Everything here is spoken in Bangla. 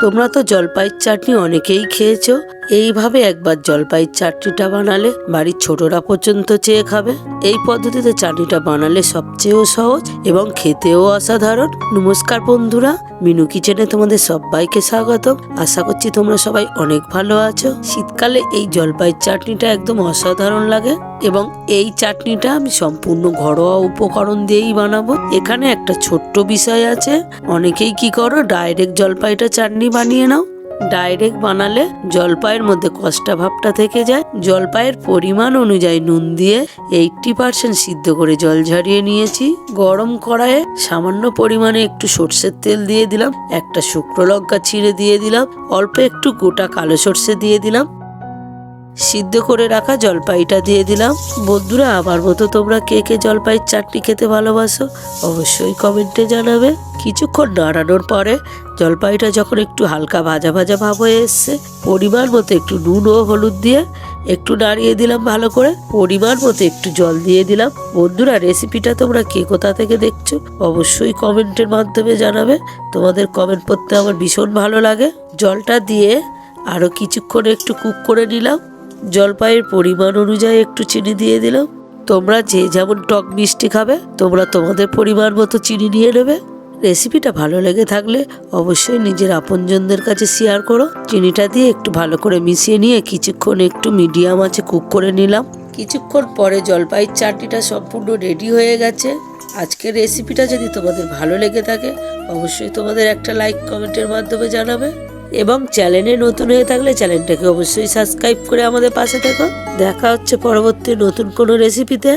তোমরা তো জলপাইয়ের চাটনি অনেকেই খেয়েছো। এইভাবে একবার জলপাইয়ের চাটনিটা বানালে বাড়ির ছোটরা পর্যন্ত চেয়ে খাবে। এই পদ্ধতিতে চাটনিটা বানালে সবচেয়েও সহজ এবং খেতেও অসাধারণ। নমস্কার বন্ধুরা, মিনু কিচেনে তোমাদের সবাইকে স্বাগত। আশা করছি তোমরা সবাই অনেক ভালো আছো। শীতকালে এই জলপাইয়ের চাটনিটা একদম অসাধারণ লাগে এবং এই চাটনিটা আমি সম্পূর্ণ ঘরোয়া উপকরণ দিয়েই বানাবো। এখানে একটা ছোট্ট বিষয় আছে, অনেকেই কি করো ডাইরেক্ট জলপাইটা চাটনি বানিয়ে নাও। ডাইরেক্ট বানালে জলপাইয়ের মধ্যে কষ্টা ভাবটা থেকে যায়। জলপাইয়ের পরিমাণ অনুযায়ী নুন দিয়ে 80% সিদ্ধ করে জল ঝরিয়ে নিয়েছি। গরম কড়াইয়ে সামান্য পরিমাণে একটু সর্ষের তেল দিয়ে দিলাম, একটা শুকনো লঙ্কা ছিঁড়ে দিয়ে দিলাম, অল্প একটু গোটা কালো সর্ষে দিয়ে দিলাম, সিদ্ধ করে রাখা জলপাইটা দিয়ে দিলাম। বন্ধুরা, আমার মতো তোমরা কে কে জলপাইয়ের চাটনি খেতে ভালোবাসো অবশ্যই কমেন্টে জানাবে। কিছুক্ষণ নাড়ানোর পরে জলপাইটা যখন একটু হালকা ভাজা ভাজা ভাব হয়ে এসছে, পরিমাণ মতো একটু নুন ও হলুদ দিয়ে একটু নাড়িয়ে দিলাম ভালো করে। পরিমাণ মতো একটু জল দিয়ে দিলাম। বন্ধুরা, রেসিপিটা তোমরা কে কোথা থেকে দেখছো অবশ্যই কমেন্টের মাধ্যমে জানাবে। তোমাদের কমেন্ট পড়তে আমার ভীষণ ভালো লাগে। জলটা দিয়ে আরও কিছুক্ষণ একটু কুক করে নিলাম। জলপাইয়ের পরিমাণ অনুযায়ী একটু চিনি দিয়ে দিলাম। তোমরা যে যেমন টক মিষ্টি খাবে তোমরা তোমাদের পরিমাণ মতো চিনি নিয়ে নেবে। রেসিপিটা ভালো লেগে থাকলে অবশ্যই নিজের আপনজনদের কাছে শেয়ার করো। চিনিটা দিয়ে একটু ভালো করে মিশিয়ে নিয়ে কিছুক্ষণ একটু মিডিয়াম আঁচে কুক করে নিলাম। কিছুক্ষণ পরে জলপাইয়ের চাটনিটা সম্পূর্ণ রেডি হয়ে গেছে। আজকের রেসিপিটা যদি তোমাদের ভালো লেগে থাকে অবশ্যই তোমাদের একটা লাইক কমেন্টের মাধ্যমে জানাবে এবং চ্যানেলে নতুন হয়ে থাকলে চ্যানেলটাকে অবশ্যই সাবস্ক্রাইব করে আমাদের পাশে থেকো। দেখা হচ্ছে পরবর্তী নতুন কোনো রেসিপিতে।